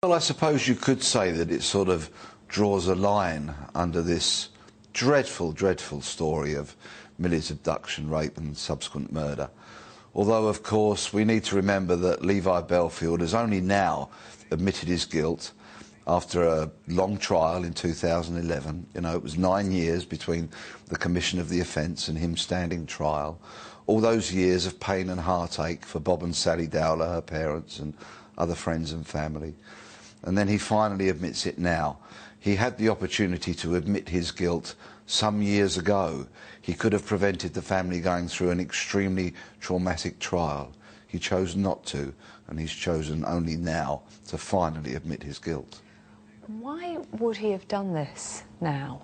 Well, I suppose you could say that it sort of draws a line under this dreadful, dreadful story of Millie's abduction, rape and subsequent murder. Although, of course, we need to remember that Levi Bellfield has only now admitted his guilt after a long trial in 2011. You know, it was 9 years between the commission of the offence and him standing trial. All those years of pain and heartache for Bob and Sally Dowler, her parents and other friends and family. And then he finally admits it now. He had the opportunity to admit his guilt some years ago. He could have prevented the family going through an extremely traumatic trial. He chose not to, and he's chosen only now to finally admit his guilt. Why would he have done this now,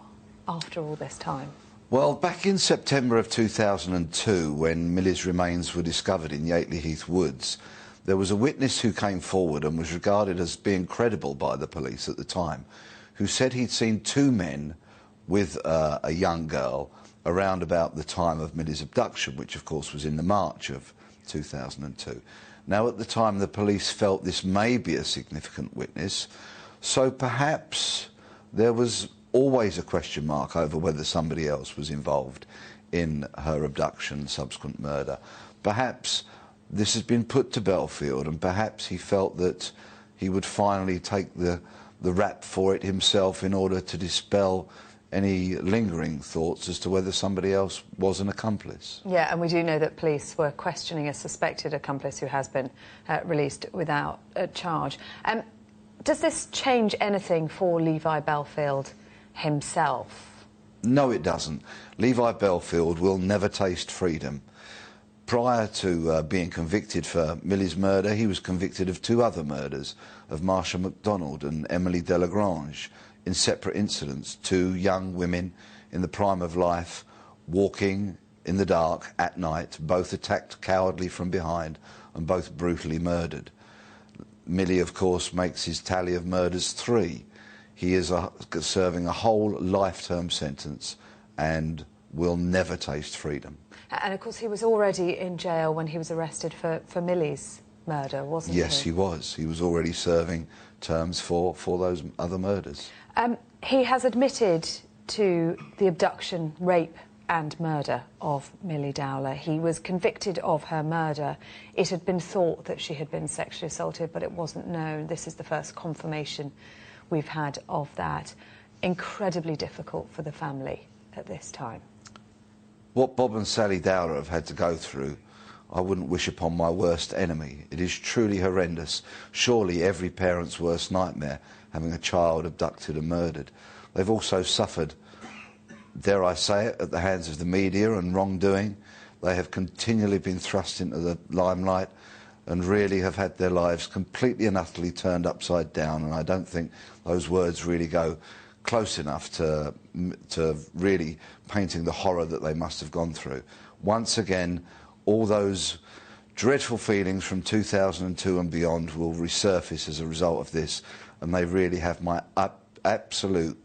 after all this time? Well, back in September of 2002, when Millie's remains were discovered in Yateley Heath Woods, there was a witness who came forward and was regarded as being credible by the police at the time, who said he'd seen two men with a young girl around about the time of Millie's abduction, which of course was in the March of 2002. Now, at the time, the police felt this may be a significant witness, so perhaps there was always a question mark over whether somebody else was involved in her abduction, subsequent murder. Perhaps this has been put to Bellfield, and perhaps he felt that he would finally take the rap for it himself in order to dispel any lingering thoughts as to whether somebody else was an accomplice. Yeah, and we do know that police were questioning a suspected accomplice who has been released without a charge. Does this change anything for Levi Bellfield himself? No, it doesn't. Levi Bellfield will never taste freedom. Prior to being convicted for Millie's murder, he was convicted of two other murders, of Marsha MacDonald and Emily Delagrange, in separate incidents. Two young women in the prime of life, walking in the dark at night, both attacked cowardly from behind and both brutally murdered. Millie, of course, makes his tally of murders 3. He is serving a whole life-term sentence and will never taste freedom. And, of course, he was already in jail when he was arrested for Millie's murder, wasn't he? Yes, he was. He was already serving terms for those other murders. He has admitted to the abduction, rape and murder of Millie Dowler. He was convicted of her murder. It had been thought that she had been sexually assaulted, but it wasn't known. This is the first confirmation we've had of that. Incredibly difficult for the family at this time. What Bob and Sally Dowler have had to go through, I wouldn't wish upon my worst enemy. It is truly horrendous. Surely every parent's worst nightmare, having a child abducted and murdered. They've also suffered, dare I say it, at the hands of the media and wrongdoing. They have continually been thrust into the limelight and really have had their lives completely and utterly turned upside down, and I don't think those words really go close enough to really painting the horror that they must have gone through. Once again, all those dreadful feelings from 2002 and beyond will resurface as a result of this, and they really have my absolute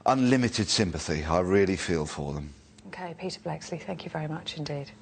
unlimited sympathy. I really feel for them. OK, Peter Bleksley, thank you very much indeed.